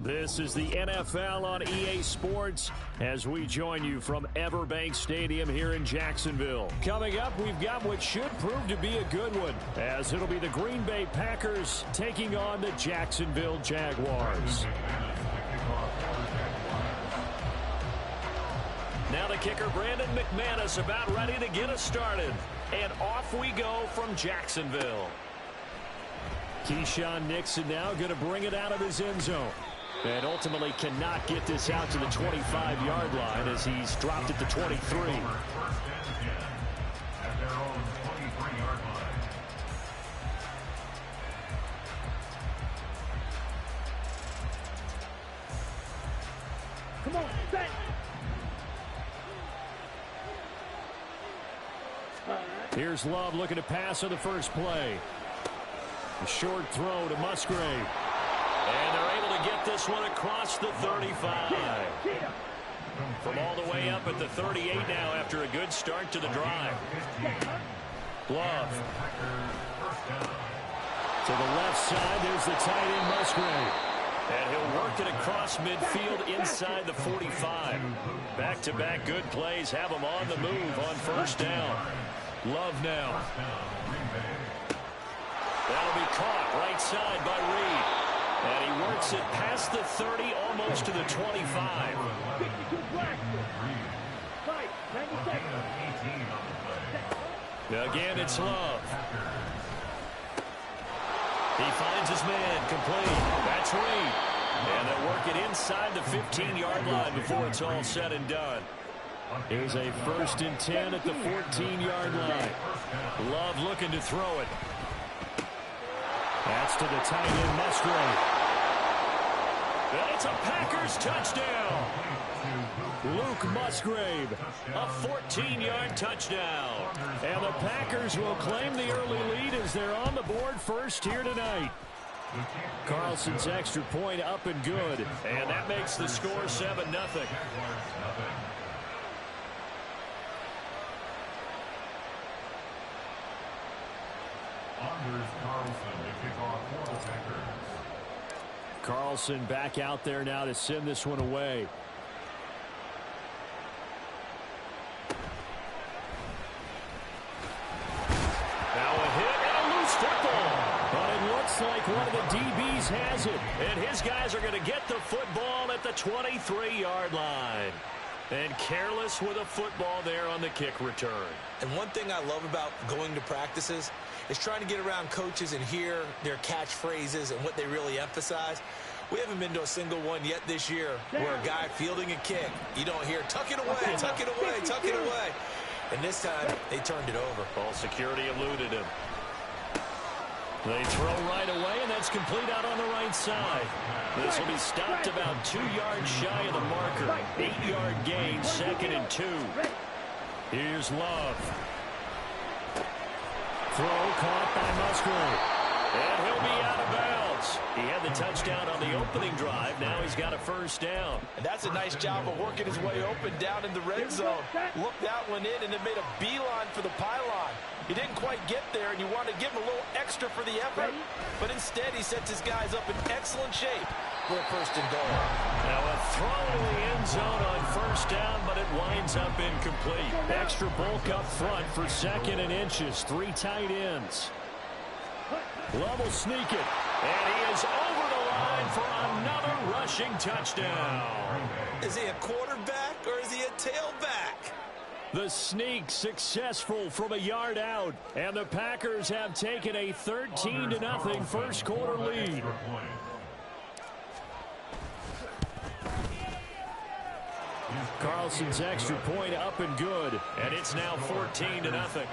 This is the NFL on EA Sports as we join you from Everbank Stadium here in Jacksonville. Coming up, we've got what should prove to be a good one, as it'll be the Green Bay Packers taking on the Jacksonville Jaguars. Now the kicker, Brandon McManus, about ready to get us started. And off we go from Jacksonville. Keyshawn Nixon now going to bring it out of his end zone. And ultimately cannot get this out to the 25-yard line as he's dropped at the 23. Come on, set. Here's Love looking to pass on the first play. A short throw to Musgrave. And they're able to get this one across the 35. From all the way up at the 38 now after a good start to the drive. Love. To the left side, there's the tight end Musgrave. And he'll work it across midfield inside the 45. Back-to-back good plays have him on the move on first down. Love now. That'll be caught right side by Reed. And he works it past the 30, almost to the 25. Again, it's Love. He finds his man, complete. That's Reed. And they'll work it inside the 15-yard line before it's all said and done. Here's a 1st and 10 at the 14-yard line. Love looking to throw it. That's to the tight end, Musgrave. And it's a Packers touchdown. Luke Musgrave, a 14-yard touchdown. And the Packers will claim the early lead as they're on the board first here tonight. Carlson's extra point up and good. And that makes the score 7-0. Carlson back out there now to send this one away. Now a hit and a loose football. But it looks like one of the DBs has it. And his guys are going to get the football at the 23-yard line. And careless with a football there on the kick return. And one thing I love about going to practices is trying to get around coaches and hear their catchphrases and what they really emphasize. We haven't been to a single one yet this year where a guy fielding a kick, you don't hear, tuck it away, tuck it away, tuck it away. And this time, they turned it over. Ball security eluded him. They throw right away, and that's complete out on the right side. This will be stopped about 2 yards shy of the marker. 8-yard gain, 2nd and 2. Here's Love. Throw caught by Musgrave. And he'll be out of bounds. He had the touchdown on the opening drive. Now he's got a first down. And that's a nice job of working his way open down in the red zone. Looked that one in and then made a beeline for the pylon. He didn't quite get there, and you want to give him a little extra for the effort. But instead, he sets his guys up in excellent shape for a 1st and goal. Now a throw to the end zone on first down, but it winds up incomplete. Extra bulk up front for 2nd and inches. 3 tight ends. Love will sneak it. And he is over the line for another rushing touchdown. Is he a quarterback or is he a tailback? The sneak successful from a yard out. And the Packers have taken a 13-0 first quarter lead. Carlson's extra point up and good. And it's now 14-0.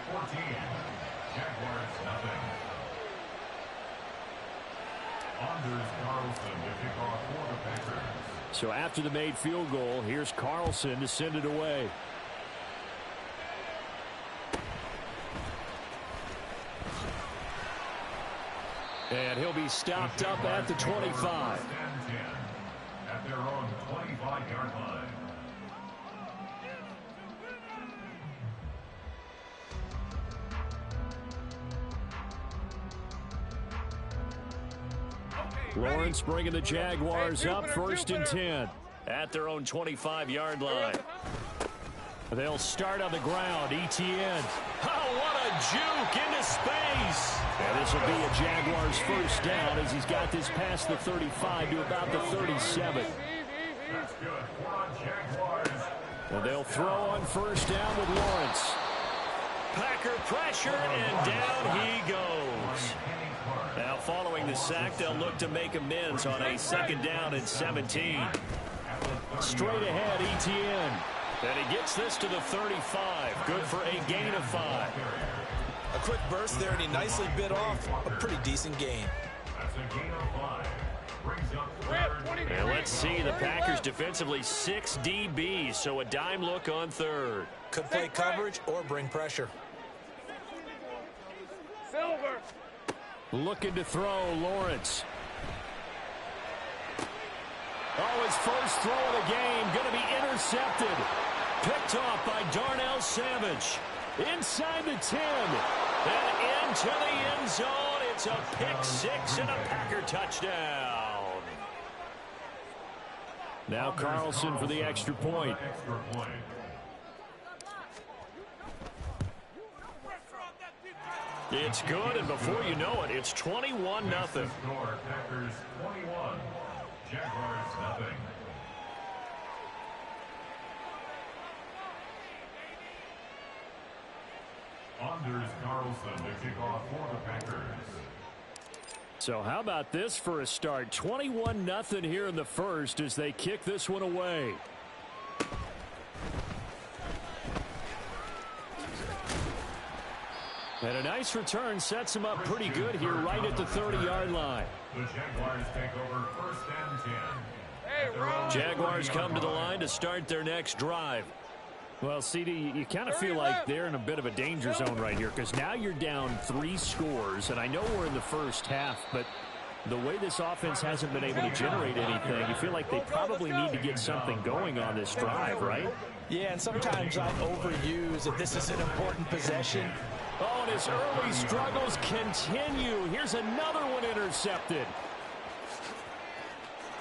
So after the made field goal, here's Carlson to send it away. And he'll be stopped up at the 25. At their own 25-yard line. Lawrence bringing the Jaguars up 1st and 10 at their own 25-yard line. They'll start on the ground. Etienne. Oh, what a juke into space. And this will be a Jaguars first down as he's got this past the 35 to about the 37. That's good for Jaguars. And they'll throw on first down with Lawrence. Packer pressure, and down he goes. Now, following the sack, they'll look to make amends on a 2nd down and 17. Straight ahead, Etienne. And he gets this to the 35. Good for a gain of 5. A quick burst there, and he nicely bit off a pretty decent gain. That's a gain of 5. Brings up 3rd. And let's see, the Packers defensively 6 DBs, so a dime look on 3rd. Could play coverage or bring pressure. Silver. Looking to throw, Lawrence. Oh, his first throw of the game going to be intercepted. Picked off by Darnell Savage. Inside the 10. And into the end zone. It's a pick 6 and a Packer touchdown. Now Carlson for the extra point. Extra point. It's good, and before you know it, it's 21-0. Score, Packers 21. Jaguars nothing. Anders Carlson to kick off for the Packers. So how about this for a start? 21-0 here in the first as they kick this one away. And a nice return sets him up pretty good here right at the 30-yard line. The Jaguars take over 1st and 10. Hey, Ron. Jaguars come to the line to start their next drive. Well, CD, you kind of feel like they're in a bit of a danger zone right here because now you're down 3 scores, and I know we're in the first half, but the way this offense hasn't been able to generate anything, you feel like they probably need to get something going on this drive, right? Yeah, and sometimes I overuse if this is an important possession. Oh, and his early struggles continue. Here's another one intercepted.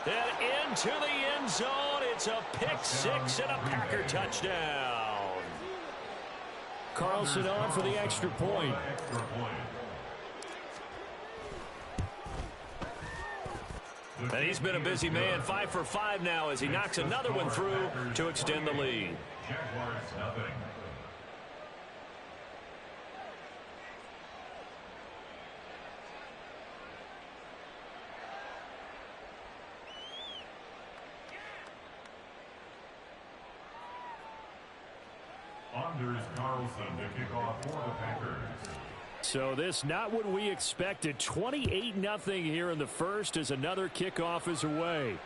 And into the end zone. It's a pick 6 and a Packer touchdown. Carlson on for the extra point. And he's been a busy man, 5 for 5 now as he knocks another one through to extend the lead. Jaguars nothing. Anders Carlson to kick off for the Packers. So this not what we expected. 28-0 here in the first as another kickoff is away.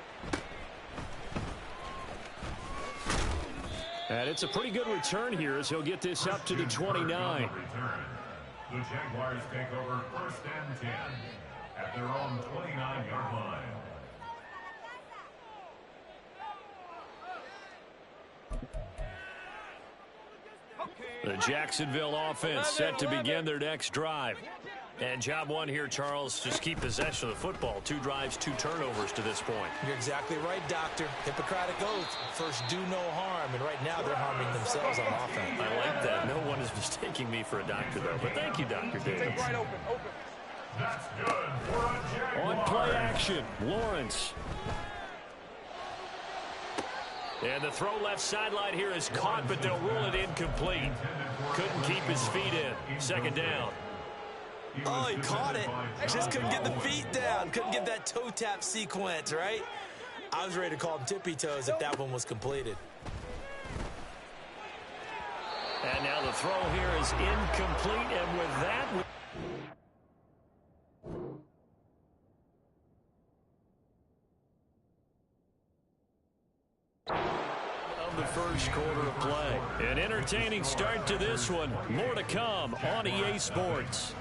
And it's a pretty good return here as he'll get this up to the 29. The Jaguars take over 1st and 10 at their own 29-yard line. The Jacksonville offense set to begin their next drive. And job one here, Charles, just keep possession of the football. 2 drives, 2 turnovers to this point. You're exactly right, Doctor. Hippocratic oath. First, do no harm. And right now, they're harming themselves on offense. I like that. No one is mistaking me for a doctor, though. But thank you, Dr. Davis. Right open. That's good for a Jaguar. On play action, Lawrence. And the throw left sideline here is caught, but they'll rule it incomplete. Couldn't keep his feet in. 2nd down. Oh, he caught it. Just couldn't get the feet down. Couldn't get that toe tap sequence, right? I was ready to call him tippy toes if that one was completed. And now the throw here is incomplete, and with that... of the first quarter of play. An entertaining start to this one. More to come on EA Sports.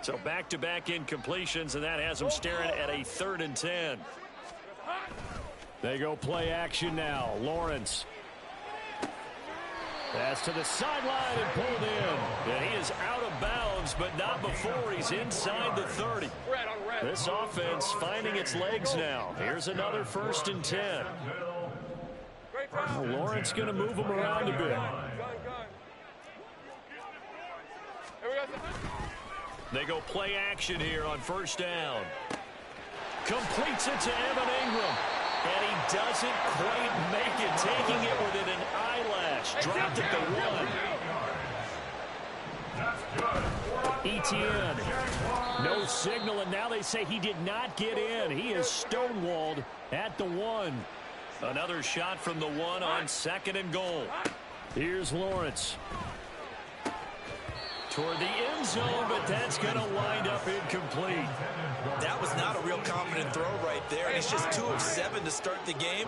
So back-to-back incompletions, and that has them staring at a 3rd and 10. They go play action now. Lawrence. Pass to the sideline and pulled in. And he is out of bounds, but not before he's inside the 30. This offense finding its legs now. Here's another 1st and 10. Well, Lawrence going to move him around a bit. They go play action here on 1st down. Completes it to Evan Ingram. And he doesn't quite make it, taking it within an eyelash. Dropped at the 1. Etienne. No signal, and now they say he did not get in. He is stonewalled at the 1. Another shot from the 1 on 2nd and goal. Here's Lawrence. Toward the end zone, but that's going to wind up incomplete. That was not a real confident throw right there, and it's just 2 of 7 to start the game.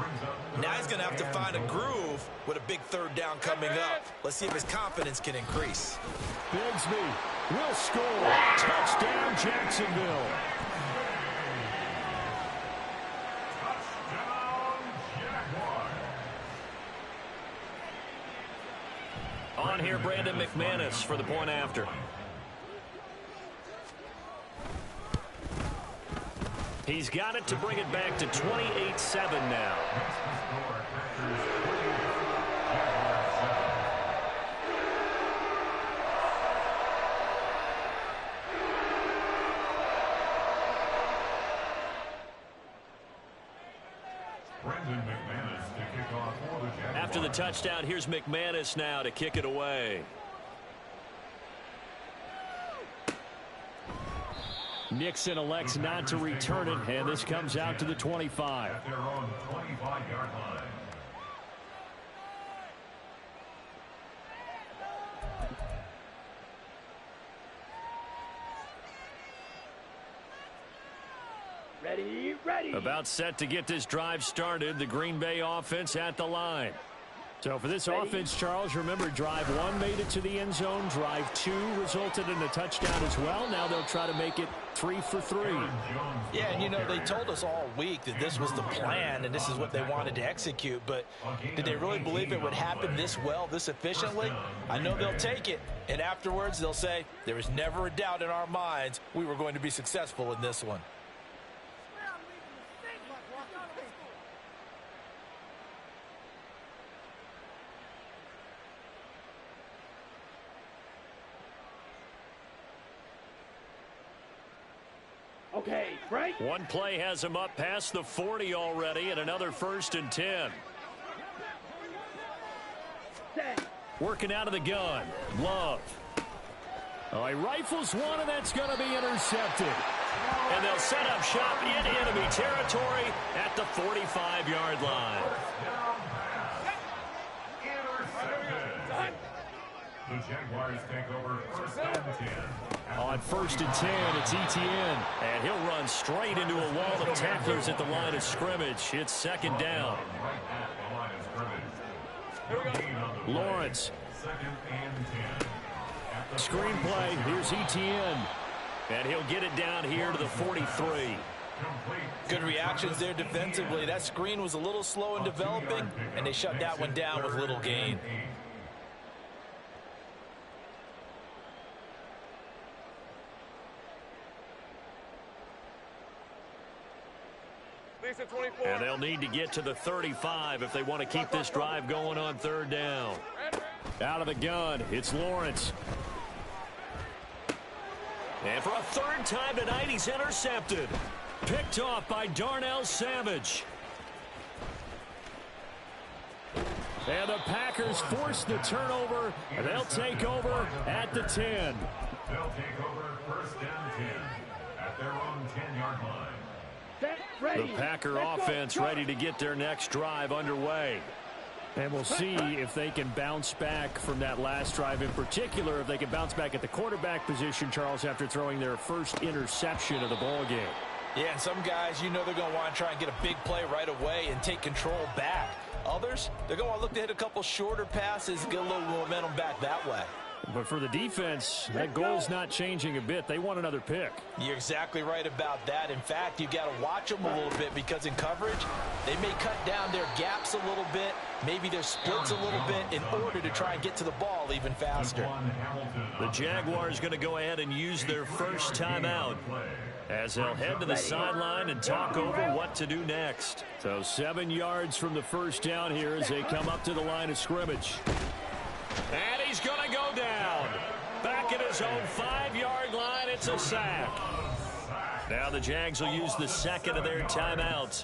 Now he's going to have to find a groove with a big 3rd down coming up. Let's see if his confidence can increase. Bigsby will score. Touchdown, Jacksonville. On here, Brandon McManus for the point after. He's got it to bring it back to 28-7 now. After the touchdown, here's McManus now to kick it away. Nixon elects not to return it, and this comes out to the 25. At their own 25-yard line. Ready. About set to get this drive started. The Green Bay offense at the line. So for this offense, Charles, remember, drive 1 made it to the end zone. Drive 2 resulted in a touchdown as well. Now they'll try to make it 3 for 3. Yeah, and you know, they told us all week that this was the plan and this is what they wanted to execute. But did they really believe it would happen this well, this efficiently? I know they'll take it. And afterwards, they'll say, there was never a doubt in our minds we were going to be successful in this one. Okay, break. One play has him up past the 40 already, and another 1st and 10. Working out of the gun. Love. Oh, he rifles one, and that's going to be intercepted. And they'll set up shop in enemy territory at the 45-yard line. The Jaguars take over 1st and 10. On 1st and 10, it's Etienne. And he'll run straight into a wall of tacklers at the line of scrimmage. It's 2nd down. Lawrence. 2nd and 10. Screenplay. Here's Etienne. And he'll get it down here to the 43. Good reactions there defensively. That screen was a little slow in developing, and they shut that one down with little gain. And they'll need to get to the 35 if they want to keep this drive going on 3rd down. Out of the gun, it's Lawrence. And for a 3rd time tonight, he's intercepted. Picked off by Darnell Savage. And the Packers force the turnover. And they'll take over at the 10. They'll take over 1st and 10 at their own 10-yard line. The Packer offense ready to get their next drive underway. And we'll see if they can bounce back from that last drive, in particular, if they can bounce back at the quarterback position, Charles, after throwing their first interception of the ball game. Yeah, and some guys, you know, they're going to want to try and get a big play right away and take control back. Others, they're going to look to hit a couple shorter passes, get a little momentum back that way. But for the defense, that goal's not changing a bit. They want another pick. You're exactly right about that. In fact, you got to watch them a little bit because in coverage, they may cut down their gaps a little bit, maybe their splits a little bit in order to try and get to the ball even faster. The Jaguars going to go ahead and use their first timeout as they'll head to the sideline and talk over what to do next. So 7 yards from the first down here as they come up to the line of scrimmage. And he's going to go down. Back at his own 5-yard line, it's a sack. Now the Jags will use the second of their timeouts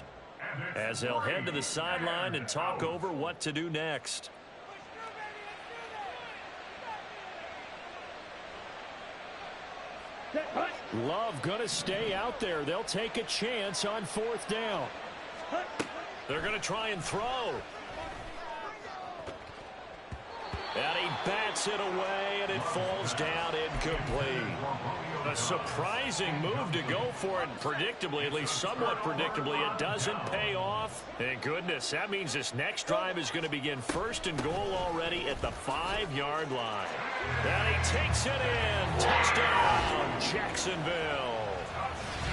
as they'll head to the sideline and talk over what to do next. Love going to stay out there. They'll take a chance on 4th down. They're going to try and throw. And he bats it away, and it falls down incomplete. A surprising move to go for it, predictably, at least somewhat predictably. It doesn't pay off. And goodness, that means this next drive is going to begin 1st and goal already at the 5-yard line. And he takes it in. Touchdown, Jacksonville.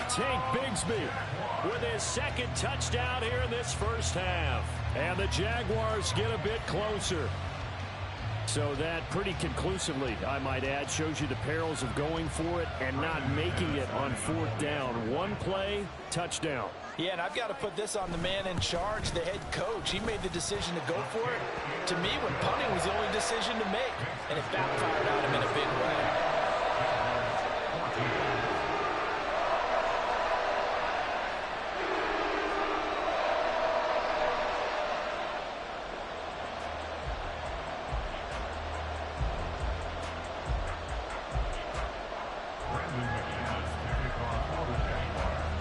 Tank Bigsby with his second touchdown here in this first half. And the Jaguars get a bit closer. So that pretty conclusively, I might add, shows you the perils of going for it and not making it on 4th down. One play, touchdown. Yeah, and I've got to put this on the man in charge, the head coach. He made the decision to go for it. To me, when punting was the only decision to make, and it backfired on him in a big way.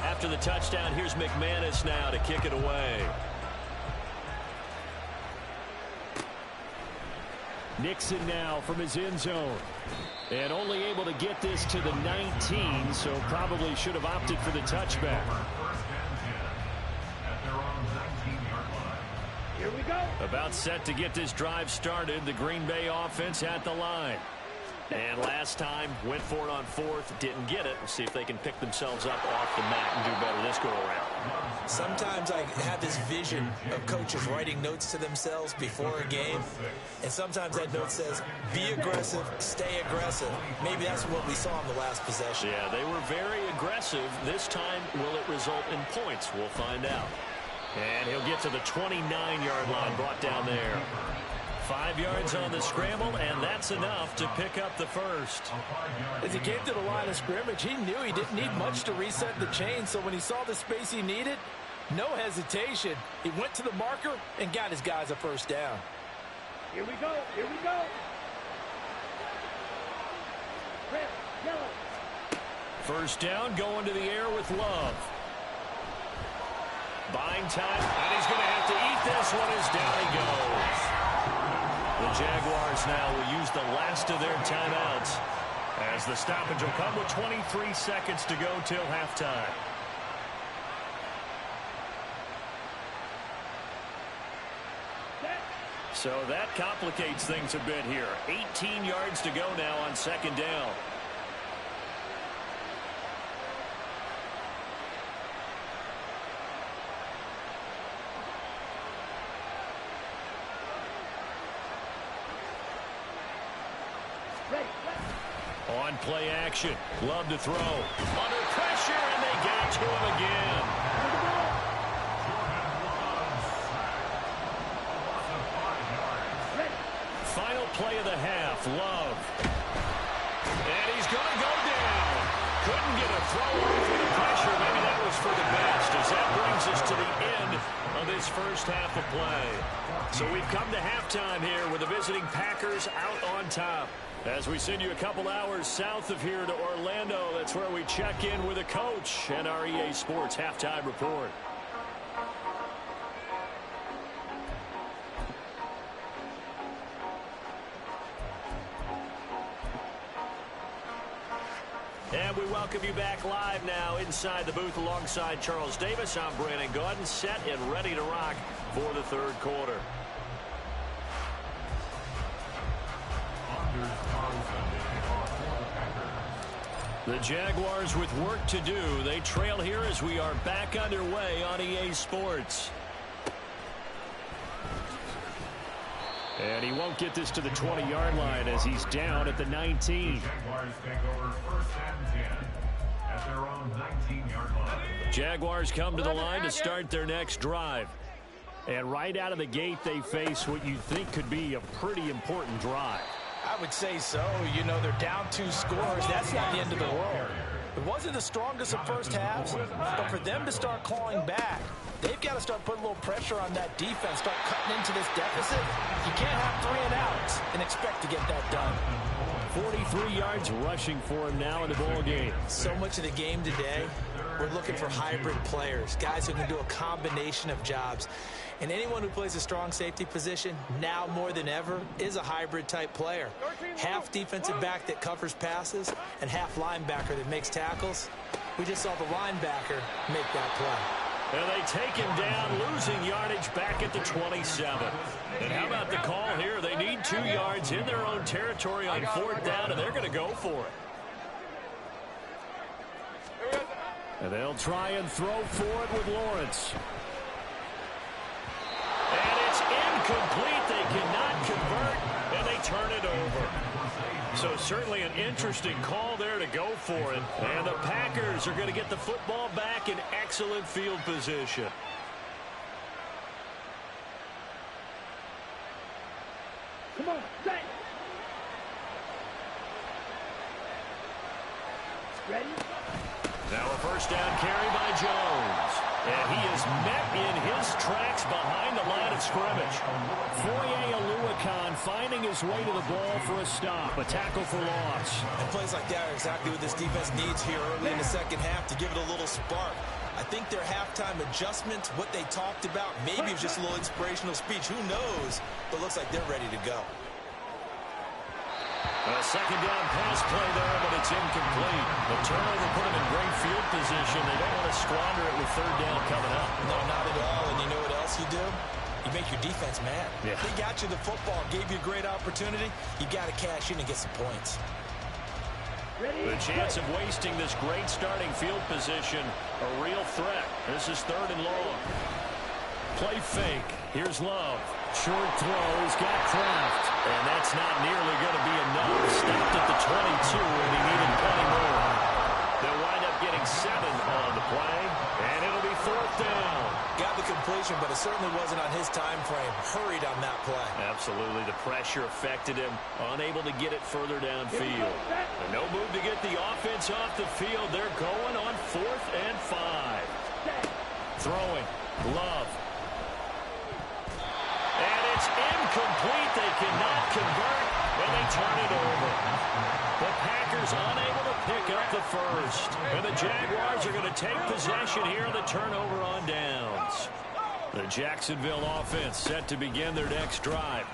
After the touchdown, here's McManus now to kick it away. Nixon now from his end zone. And only able to get this to the 19, so probably should have opted for the touchback. Here we go. About set to get this drive started, the Green Bay offense at the line. And last time, went for it on 4th, didn't get it. We'll see if they can pick themselves up off the mat and do better this go-around. Sometimes I have this vision of coaches writing notes to themselves before a game, and sometimes that note says, be aggressive, stay aggressive. Maybe that's what we saw in the last possession. Yeah, they were very aggressive. This time, will it result in points? We'll find out. And he'll get to the 29-yard line, brought down there. 5 yards on the scramble, and that's enough to pick up the first. As he came to the line of scrimmage, he knew he didn't need much to reset the chain, so when he saw the space he needed, no hesitation. He went to the marker and got his guys a first down. Here we go. Here we go. Red, yellow. First down, going to the air with Love. Buying time, and he's going to have to eat this one as down he goes. The Jaguars now will use the last of their timeouts as the stoppage will come with 23 seconds to go till halftime. So that complicates things a bit here. 18 yards to go now on 2nd down. On play action. Love to throw. Under pressure, and they got to him again. Final play of the half. Love. And he's going to go down. Couldn't get a throw off with the pressure. Maybe that was for the best, as that brings us to the end of this first half of play. So we've come to halftime here with the visiting Packers out on top. As we send you a couple hours south of here to Orlando, that's where we check in with a coach and our EA Sports halftime report. And we welcome you back live now inside the booth alongside Charles Davis. I'm Brandon Gaudin, set and ready to rock for the third quarter. Unders The Jaguars with work to do. They trail here as we are back underway on EA Sports. And he won't get this to the 20-yard line as he's down at the 19. The Jaguars take over first and 10 at their own 19-yard line. Jaguars come to the line to start their next drive. And right out of the gate, they face what you think could be a pretty important drive. I would say so. You know, they're down 2 scores. That's not the end of the world. It wasn't the strongest of first halves, but for them to start clawing back, they've got to start putting a little pressure on that defense, start cutting into this deficit. You can't have 3 and outs and expect to get that done. 43 yards rushing for him now in the ball game. So much of the game today, we're looking for hybrid players, guys who can do a combination of jobs. And anyone who plays a strong safety position, now more than ever, is a hybrid-type player. Half defensive back that covers passes and half linebacker that makes tackles. We just saw the linebacker make that play. And they take him down, losing yardage back at the 27. And how about the call here? They need 2 yards in their own territory on 4th down, and they're going to go for it. And they'll try and throw for it with Lawrence. And it's incomplete. They cannot convert, and they turn it over. So certainly an interesting call there to go for it. And the Packers are going to get the football back in excellent field position. Come on, set. Ready? Now a first down carry by Jones. And he is met in his tracks behind the line of scrimmage. Foye Oluokun finding his way to the ball for a stop. A tackle for loss. And plays like that are exactly what this defense needs here early in the second half to give it a little spark. I think their halftime adjustments, what they talked about, maybe it was just a little inspirational speech. Who knows? But looks like they're ready to go. A second down pass play there, but it's incomplete. The turnover put them in great field position. They don't want to squander it with 3rd down coming up. No, not at all. And you know what else you do? You make your defense mad. Yeah. They got you the football, gave you a great opportunity. You got to cash in and get some points. Ready? The chance of wasting this great starting field position, a real threat. This is 3rd and long. Play fake. Here's Love. Short throw. He's got Kraft. And that's not nearly going to be enough. Stopped at the 22, and he needed plenty more. They'll wind up getting 7 on the play, and it'll be 4th down. Got the completion, but it certainly wasn't on his time frame. Hurried on that play. Absolutely. The pressure affected him. Unable to get it further downfield. And no move to get the offense off the field. They're going on 4th and 5. Throwing. Love. And it's incomplete. They cannot convert, and they turn it over. The Packers unable to pick up the first. And the Jaguars are going to take possession here on the turnover on downs. The Jacksonville offense set to begin their next drive.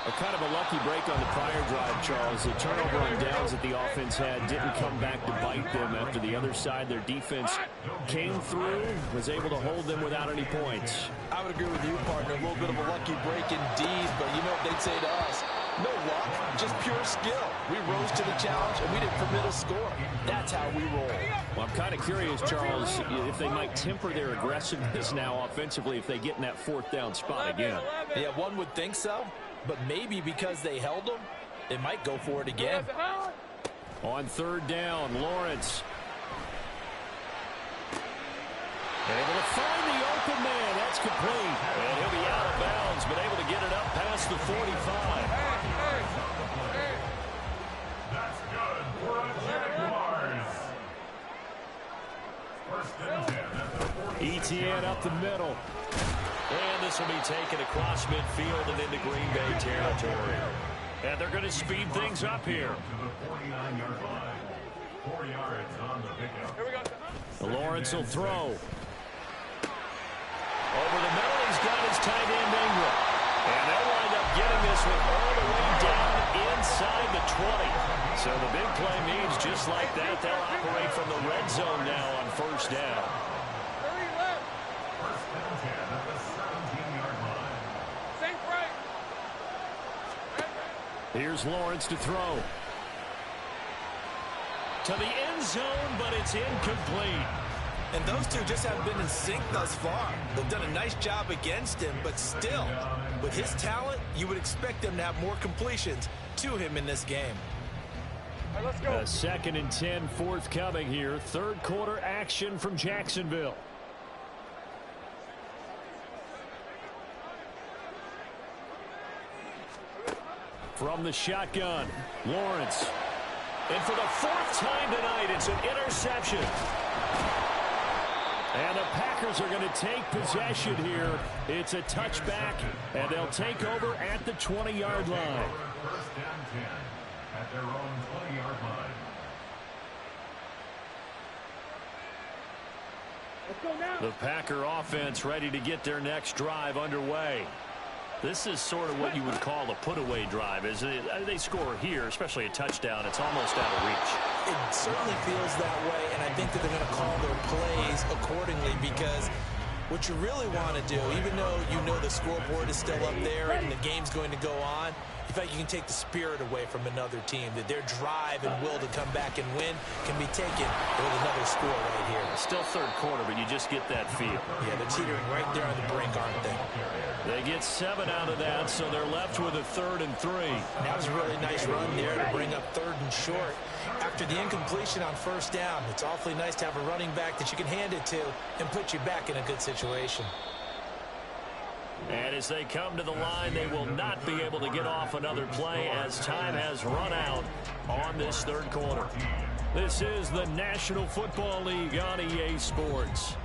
A kind of a lucky break on the prior drive, Charles. The turnover on downs that the offense had didn't come back to bite them after the other side. Their defense came through, was able to hold them without any points. I would agree with you, partner. A little bit of a lucky break indeed, but you know what they'd say to us? No luck, just pure skill. We rose to the challenge, and we didn't permit a score. That's how we roll. Well, I'm kind of curious, Charles, if they might temper their aggressiveness now offensively if they get in that 4th down spot again. Yeah, one would think so. But maybe because they held them, they might go for it again. On 3rd down, Lawrence. Able to find the open man. That's complete. And he'll be out of bounds, but able to get it up past the 45. That's good for the Jaguars. First and 10 at the 40. ETN up the middle. And this will be taken across midfield and into Green Bay territory. And they're going to speed things up here. To the 49-yard line. 4 yards on the pickup. Here we go. Lawrence will throw. Over the middle, he's got his tight end Ingram. And they'll wind up getting this one all the way down inside the 20. So the big play means just like that, they'll operate from the red zone now on 1st down. First and 10 at the 17-yard line. Here's Lawrence to throw. To the end end zone, but it's incomplete. And those two just haven't been in sync thus far. They've done a nice job against him, but still, with his talent, you would expect them to have more completions to him in this game. All right, let's go. A 2nd and 10 forthcoming here. Third quarter action from Jacksonville. From the shotgun, Lawrence. And for the 4th time tonight, it's an interception. And the Packers are going to take possession here. It's a touchback, and they'll take over at the 20-yard line. First and 10 at their own 20-yard line. Let's go now. The Packer offense ready to get their next drive underway. This is sort of what you would call a put-away drive. As they score here, especially a touchdown, it's almost out of reach. It certainly feels that way, and I think that they're going to call their plays accordingly, because what you really want to do, even though you know the scoreboard is still up there and the game's going to go on, in fact, you can take the spirit away from another team, that their drive and will to come back and win can be taken with another score right here. Still third quarter, but you just get that feel. Yeah, they're teetering right there on the brink, aren't they? They get 7 out of that, so they're left with a 3rd and 3. That was a really nice run there to bring up 3rd and short. After the incompletion on 1st down, it's awfully nice to have a running back that you can hand it to and put you back in a good situation. And as they come to the line, they will not be able to get off another play as time has run out on this 3rd quarter. This is the National Football League on EA Sports.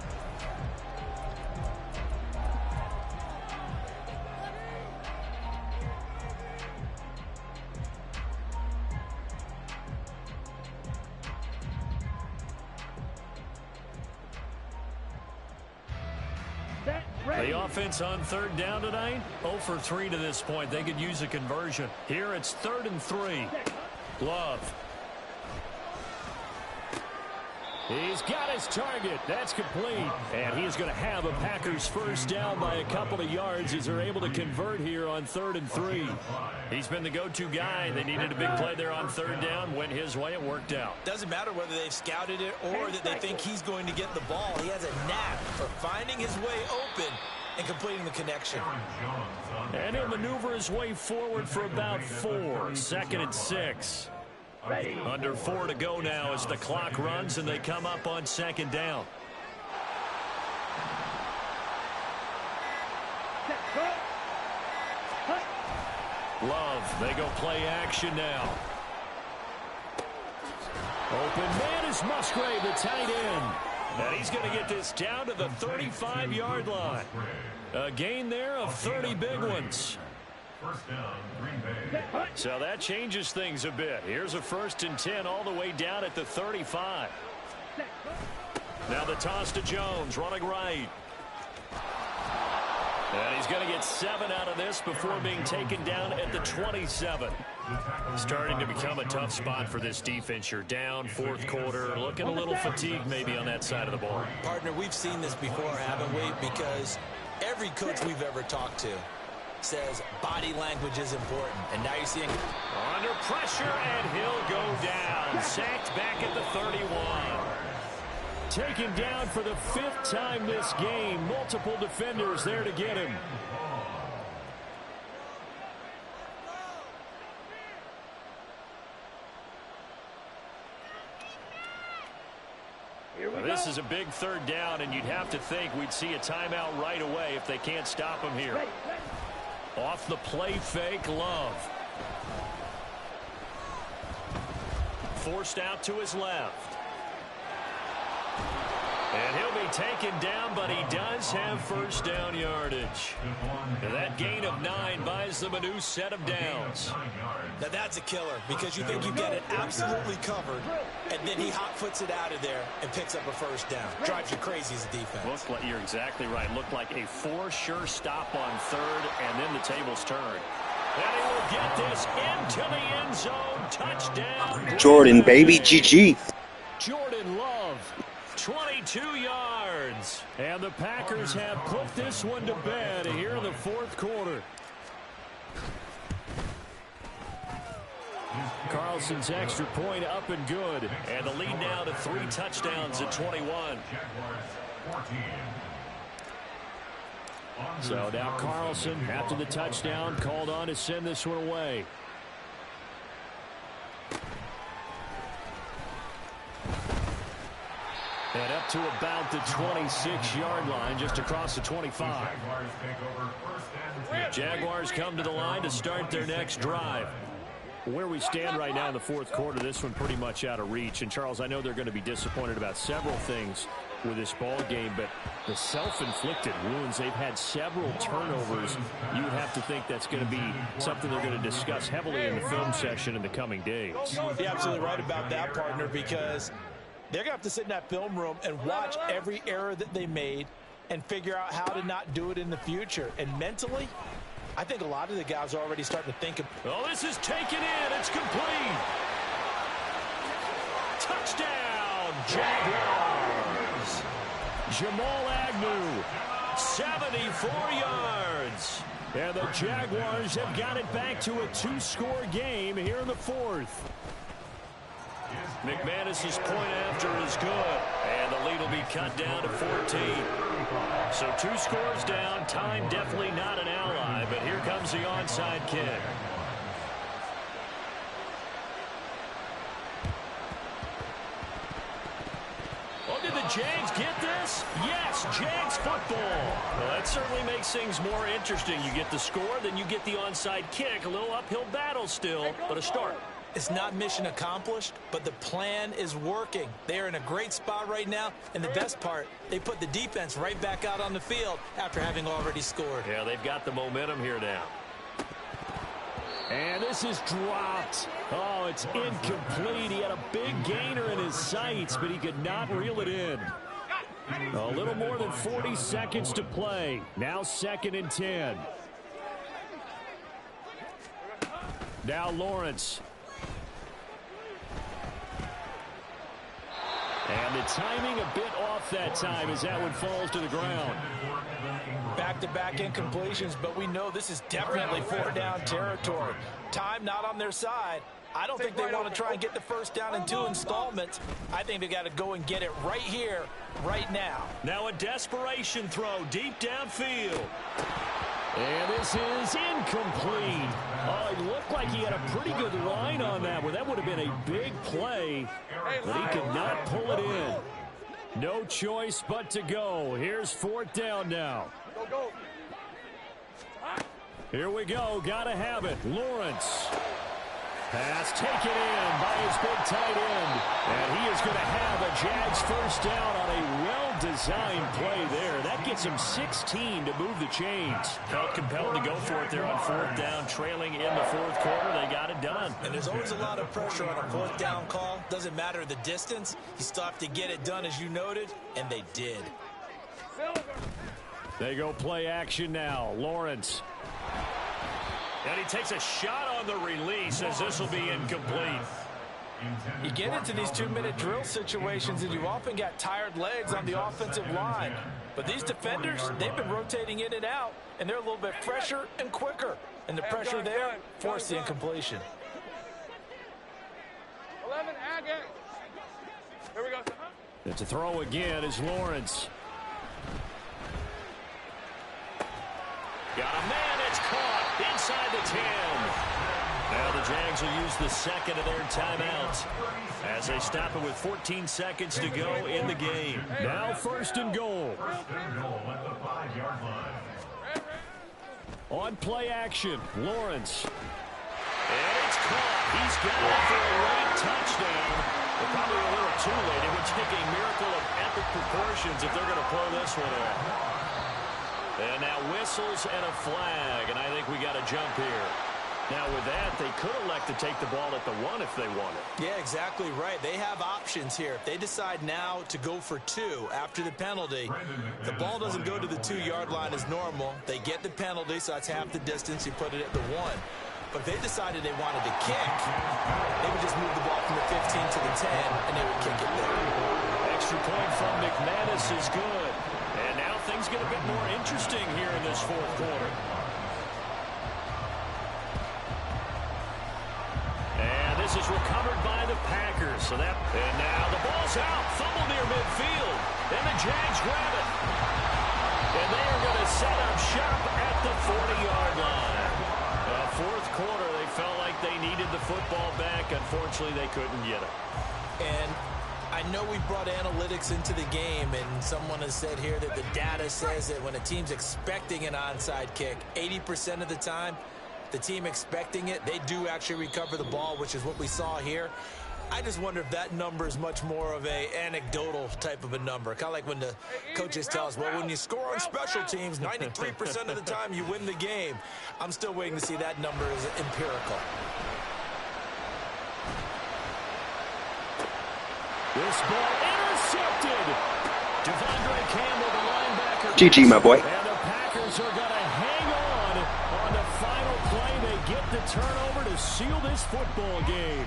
The offense on 3rd down tonight, 0 for 3 to this point. They could use a conversion. Here it's 3rd and 3. Love. He's got his target. That's complete. And he's going to have a Packers 1st down by a couple of yards as they're able to convert here on 3rd and 3. He's been the go-to guy. They needed a big play there on 3rd down. Went his way. It worked out. Doesn't matter whether they've scouted it or that they think he's going to get the ball. He has a knack for finding his way open and completing the connection. And he'll maneuver his way forward for about 4. 2nd and 6. Under 4 to go now as the clock runs and they come up on 2nd down. Love, they go play action now. Open man is Musgrave, the tight end. And he's going to get this down to the 35-yard line. A gain there of 30 big ones. First down, Green Bay. So that changes things a bit. Here's a 1st and 10 all the way down at the 35. Now the toss to Jones, running right. And he's going to get 7 out of this before being taken down at the 27. Starting to become a tough spot for this defense. You're down 4th quarter, looking a little fatigued maybe on that side of the ball. Partner, we've seen this before, haven't we? Because every coach we've ever talked to says body language is important. And now you're seeing under pressure, and he'll go down. Sacked back at the 31. Taken down for the 5th time this game. Multiple defenders there to get him. This is a big 3rd down, and you'd have to think we'd see a timeout right away if they can't stop him here. Off the play fake, Love. Forced out to his left. And he'll be taken down, but he does have 1st down yardage. Now that gain of 9 buys them a new set of downs. Now that's a killer, because you think you've got it absolutely covered, and then he hot-foots it out of there and picks up a 1st down. Drives you crazy as a defense. Looked like, you're exactly right. Looked like a 4 sure stop on 3rd, and then the tables turn. And he will get this into the end zone. Touchdown. Jordan, baby, GG. Jordan Love. 22 yards. And the Packers have put this one to bed here in the 4th quarter. Carlson's extra point up and good. And the lead now to 3 touchdowns at 21. So now Carlson, after the touchdown, called on to send this one away. And up to about the 26-yard line, just across the 25. Jaguars come to the line to start their next drive. Where we stand right now in the fourth quarter, this one pretty much out of reach. And, Charles, I know they're going to be disappointed about several things with this ball game, but the self-inflicted wounds, they've had several turnovers. You would have to think that's going to be something they're going to discuss heavily in the film session in the coming days. You're absolutely right about that, partner, because they're going to have to sit in that film room and watch every error that they made and figure out how to not do it in the future. And mentally, I think a lot of the guys are already starting to think of. Oh, this is taken in. It's complete. Touchdown, Jaguars. Jamal Agnew, 74 yards. And the Jaguars have got it back to a 2-score game here in the fourth. McManus's point after is good, and the lead will be cut down to 14. So 2 scores down, time definitely not an ally, but here comes the onside kick. Oh, did the Jags get this? Yes, Jags football. Well, that certainly makes things more interesting. You get the score, then you get the onside kick. A little uphill battle still, but a start. It's not mission accomplished, but the plan is working. They are in a great spot right now, and the best part, they put the defense right back out on the field after having already scored. Yeah, they've got the momentum here now. And this is dropped. Oh, it's incomplete. He had a big gainer in his sights, but he could not reel it in. A little more than 40 seconds to play. Now 2nd and 10. Now Lawrence. And the timing a bit off that time as that one falls to the ground. Back-to-back incompletions, but we know this is definitely 4-down territory. Time not on their side. I don't think they want to try and get the first down in 2 installments. I think they got to go and get it right here, right now. Now a desperation throw deep downfield. And this is incomplete. Oh, it looked like he had a pretty good line on that one. That would have been a big play, but he could not pull it in. No choice but to go. Here's 4th down now. Here we go. Got to have it. Lawrence. Pass taken in by his big tight end. And he is going to have a Jags first down on a well-designed play there. That gets him 16 to move the chains. Felt compelled to go for it there on 4th down, trailing in the 4th quarter. They got it done. And there's always a lot of pressure on a 4th down call. Doesn't matter the distance. You still have to get it done, as you noted, and they did. They go play action now. Lawrence. And he takes a shot on the release as this will be incomplete. You get into these 2-minute drill situations and you often got tired legs on the offensive line. But these defenders, they've been rotating in and out, and they're a little bit fresher and quicker. And the pressure there forced the incompletion. 11, Agate. Here we go. It's a throw again is Lawrence. Got a man, it's caught inside the 10. Now the Jags will use the second of their timeouts as they stop it with 14 seconds to go in the game. Now 1st and goal. On play action, Lawrence. And it's caught. He's got it for a late touchdown. But probably a little too late. It would take a miracle of epic proportions if they're going to pull this one off. And now whistles and a flag, and I think we got a jump here. Now with that, they could elect to take the ball at the 1 if they wanted. Yeah, exactly right. They have options here. If they decide now to go for 2 after the penalty, the ball doesn't go to the 2-yard line as normal. They get the penalty, so that's half the distance. You put it at the 1. But if they decided they wanted to kick, they would just move the ball from the 15 to the 10, and they would kick it there. Extra point from McManus is good. And now things get a bit more interesting here in this 4th quarter. And So that, and now the ball's out. Fumble near midfield. And the Jags grab it. And they are going to set up shop at the 40-yard line. Fourth quarter, they felt like they needed the football back. Unfortunately, they couldn't get it. And I know we brought analytics into the game, and someone has said here that the data says that when a team's expecting an onside kick, 80% of the time, the team expecting it, they do actually recover the ball, which is what we saw here. I just wonder if that number is much more of a anecdotal type of a number. Kind of like when the coaches tell us, well, when you score on special teams, 93% of the time you win the game. I'm still waiting to see that number is empirical. This ball intercepted. Devondre Campbell, the linebacker. GG, my boy. And the Packers are going to hang on the final play. They get the turnover to seal this football game.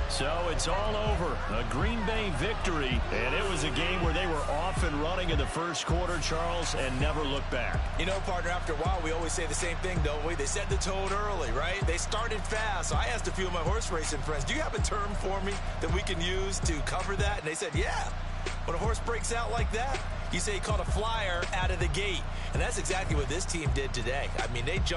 So it's all over. A Green Bay victory. And it was a game where they were off and running in the first quarter, Charles, and never looked back. You know, partner, after a while, we always say the same thing, don't we? They set the tone early, right? They started fast. So I asked a few of my horse racing friends, do you have a term for me that we can use to cover that? And they said, yeah. When a horse breaks out like that, you say he caught a flyer out of the gate. And that's exactly what this team did today. I mean, they jumped